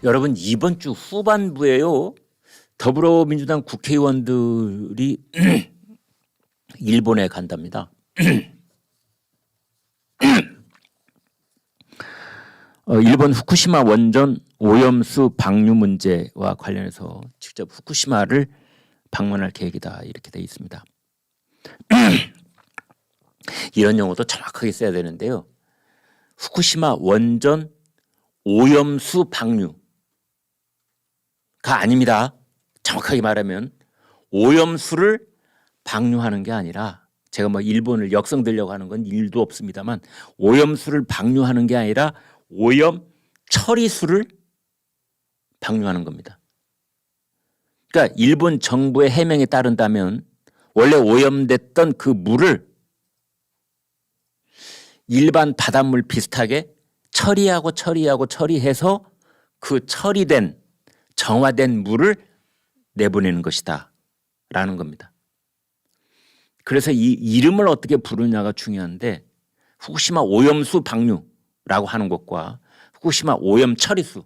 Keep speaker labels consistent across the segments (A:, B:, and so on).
A: 여러분 이번 주 후반부에요. 더불어민주당 국회의원들이 일본에 간답니다. 일본 후쿠시마 원전 오염수 방류 문제와 관련해서 직접 후쿠시마를 방문할 계획이다 이렇게 돼 있습니다. 이런 용어도 정확하게 써야 되는데요. 후쿠시마 원전 오염수 방류가 아닙니다. 정확하게 말하면 오염수를 방류하는 게 아니라, 제가 뭐 일본을 역성들려고 하는 건 일도 없습니다만, 오염수를 방류하는 게 아니라 오염 처리수를 방류하는 겁니다. 그러니까 일본 정부의 해명에 따른다면 원래 오염됐던 그 물을 일반 바닷물 비슷하게 처리해서 그 처리된 정화된 물을 내보내는 것이다 라는 겁니다. 그래서 이 이름을 어떻게 부르냐가 중요한데, 후쿠시마 오염수 방류라고 하는 것과 후쿠시마 오염 처리수,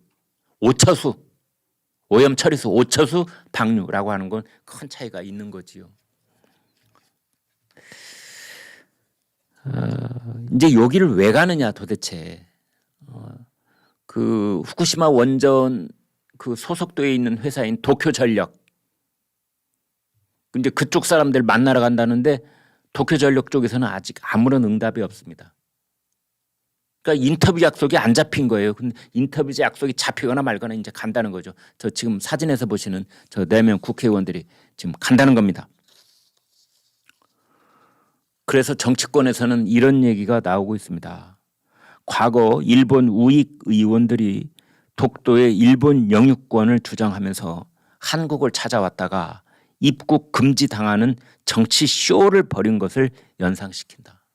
A: 오염 처리수, 오처수 방류라고 하는 건 큰 차이가 있는 거지요. 이제 여기를 왜 가느냐 도대체. 그 후쿠시마 원전 그 소속도에 있는 회사인 도쿄전력, 근데 그쪽 사람들 만나러 간다는데 도쿄전력 쪽에서는 아직 아무런 응답이 없습니다. 그러니까 인터뷰 약속이 안 잡힌 거예요. 근데 인터뷰 약속이 잡히거나 말거나 이제 간다는 거죠. 저 지금 사진에서 보시는 저 4명 국회의원들이 지금 간다는 겁니다. 그래서 정치권에서는 이런 얘기가 나오고 있습니다. 과거 일본 우익 의원들이 독도의 일본 영유권을 주장하면서 한국을 찾아왔다가 입국 금지 당하는 정치 쇼를 벌인 것을 연상시킨다.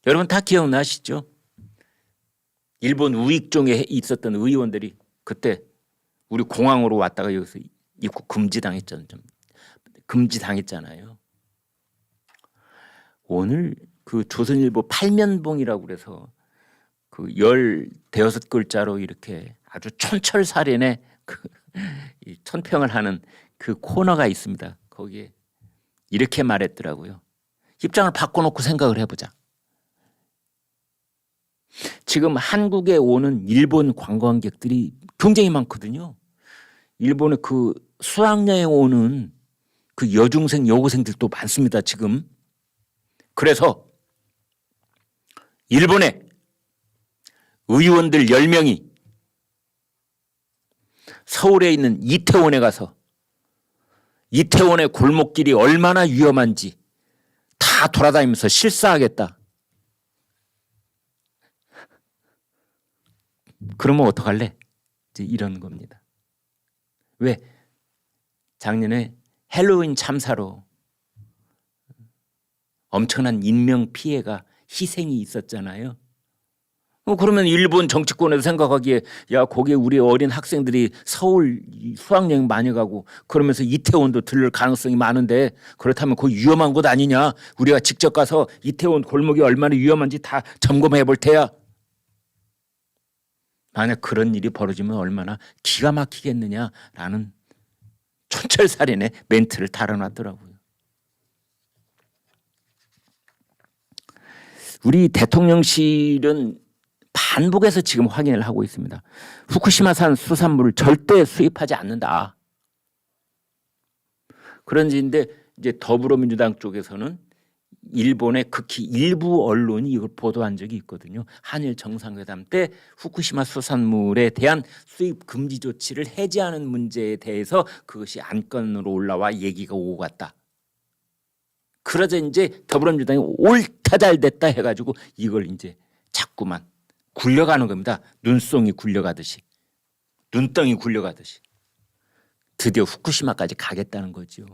A: 여러분 다 기억나시죠? 일본 우익종에 있었던 의원들이 그때 우리 공항으로 왔다가 여기서 입국 금지 당했잖아요. 오늘 그 조선일보 8면봉이라고 그래서 그 15글자로 이렇게 아주 촌철살인의 그 천평을 하는 그 코너가 있습니다. 거기에 이렇게 말했더라고요. 입장을 바꿔놓고 생각을 해보자. 지금 한국에 오는 일본 관광객들이 굉장히 많거든요. 일본에 그 수학여행 오는 그 여중생 여고생들도 많습니다. 지금. 그래서 일본에 의원들 10명이 서울에 있는 이태원에 가서 이태원의 골목길이 얼마나 위험한지 다 돌아다니면서 실사하겠다. 그러면 어떡할래? 이제 이런 겁니다. 왜? 작년에 헬로윈 참사로 엄청난 인명 피해가 희생이 있었잖아요. 그러면 일본 정치권에서 생각하기에 야 거기에 우리 어린 학생들이 서울 수학여행 많이 가고 그러면서 이태원도 들를 가능성이 많은데 그렇다면 거기 위험한 곳 아니냐. 우리가 직접 가서 이태원 골목이 얼마나 위험한지 다 점검해 볼 테야. 만약 그런 일이 벌어지면 얼마나 기가 막히겠느냐라는 촌철살인의 멘트를 달아놨더라고요. 우리 대통령실은 반복해서 지금 확인을 하고 있습니다. 후쿠시마산 수산물을 절대 수입하지 않는다. 그런지인데 이제 더불어민주당 쪽에서는 일본의 극히 일부 언론이 이걸 보도한 적이 있거든요. 한일 정상회담 때 후쿠시마 수산물에 대한 수입 금지 조치를 해제하는 문제에 대해서 그것이 안건으로 올라와 얘기가 오고 갔다. 그러자 이제 더불어민주당이 옳다 잘 됐다 해가지고 이걸 이제 자꾸만 굴려가는 겁니다. 눈송이 굴려가듯이, 눈덩이 굴려가듯이. 드디어 후쿠시마까지 가겠다는 거죠.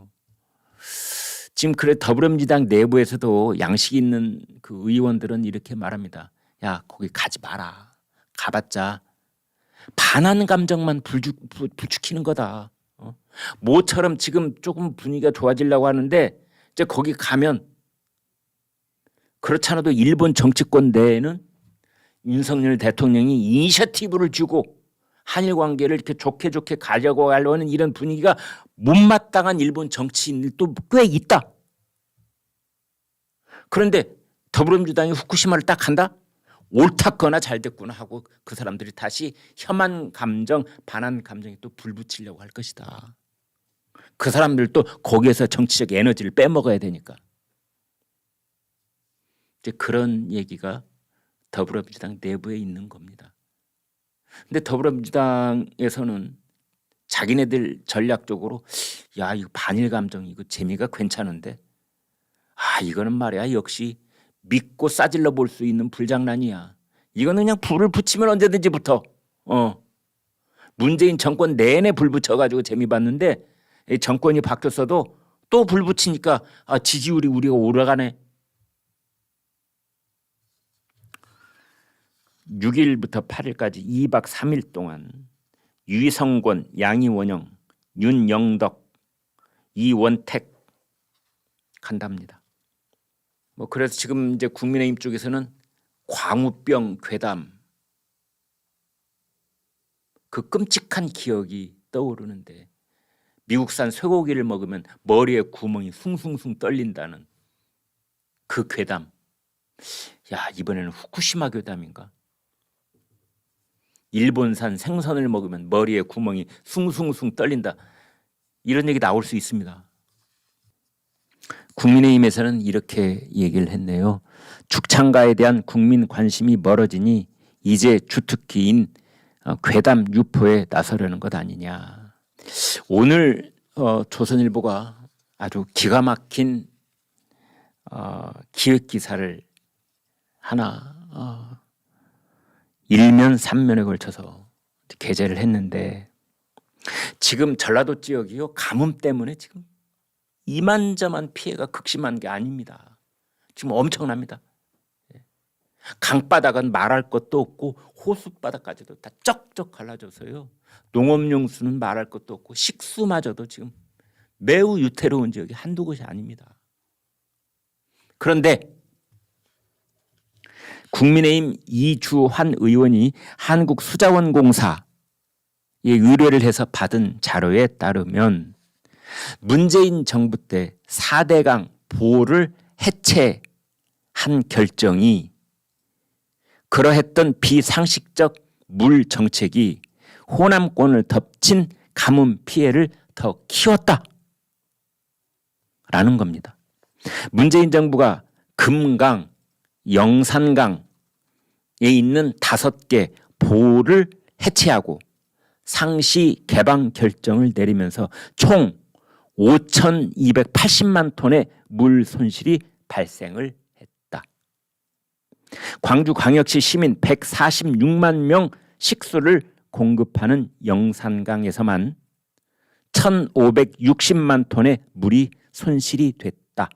A: 지금 그래 더불어민주당 내부에서도 양식 있는 그 의원들은 이렇게 말합니다. 야 거기 가지 마라. 가봤자 반한 감정만 부추기는 거다. 모처럼 지금 조금 분위기가 좋아지려고 하는데 이제 거기 가면 그렇지 않아도 일본 정치권 내에는 윤석열 대통령이 이니셔티브를 주고 한일 관계를 이렇게 좋게 가려고 하려는 이런 분위기가 못마땅한 일본 정치인들도 꽤 있다. 그런데 더불어민주당이 후쿠시마를 딱 한다? 옳았거나 잘 됐구나 하고 그 사람들이 다시 혐한 감정, 반한 감정에 또 불붙이려고 할 것이다. 그 사람들도 거기에서 정치적 에너지를 빼먹어야 되니까. 이제 그런 얘기가 더불어민주당 내부에 있는 겁니다. 근데 더불어민주당에서는 자기네들 전략적으로 야, 이거 반일 감정 이거 재미가 괜찮은데 이거는 말이야 역시 믿고 싸질러 볼 수 있는 불장난이야. 이거는 그냥 불을 붙이면 언제든지 붙어. 문재인 정권 내내 불 붙여가지고 재미 봤는데 정권이 바뀌었어도 또 불 붙이니까 지지율이 우리가 올라가네. 6일부터 8일까지 2박 3일 동안 유성권, 양이원영, 윤영덕, 이원택 간답니다. 그래서 지금 이제 국민의힘 쪽에서는 광우병 괴담 그 끔찍한 기억이 떠오르는데 미국산 쇠고기를 먹으면 머리에 구멍이 숭숭숭 떨린다는 그 괴담. 야, 이번에는 후쿠시마 괴담인가? 일본산 생선을 먹으면 머리에 구멍이 숭숭숭 떨린다. 이런 얘기 나올 수 있습니다. 국민의힘에서는 이렇게 얘기를 했네요. 죽창가에 대한 국민 관심이 멀어지니 이제 주특기인 괴담 유포에 나서려는 것 아니냐. 오늘 조선일보가 아주 기가 막힌 기획 기사를 하나 1면 3면에 걸쳐서 게재를 했는데 지금 전라도 지역이요 가뭄 때문에 지금 이만저만 피해가 극심한 게 아닙니다. 지금 엄청납니다. 강바닥은 말할 것도 없고 호숫바닥까지도 다 쩍쩍 갈라져서요. 농업용수는 말할 것도 없고 식수마저도 지금 매우 유태로운 지역이 한두 곳이 아닙니다. 그런데 국민의힘 이주환 의원이 한국수자원공사에 의뢰를 해서 받은 자료에 따르면 문재인 정부 때 4대강 보호를 해체한 결정이 그러했던 비상식적 물 정책이 호남권을 덮친 가뭄 피해를 더 키웠다라는 겁니다. 문재인 정부가 금강, 영산강에 있는 5개 보호를 해체하고 상시 개방 결정을 내리면서 총 5,280만 톤의 물 손실이 발생을 했다. 광주광역시 시민 146만 명 식수를 공급하는 영산강에서만 1,560만 톤의 물이 손실이 됐다.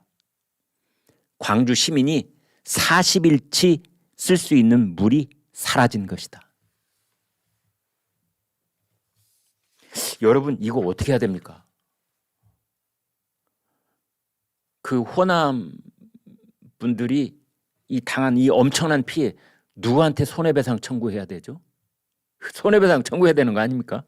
A: 광주 시민이 40일치 쓸 수 있는 물이 사라진 것이다. 여러분 이거 어떻게 해야 됩니까? 그 호남 분들이 당한 이 엄청난 피해 누구한테 손해배상 청구해야 되죠? 손해배상 청구해야 되는 거 아닙니까?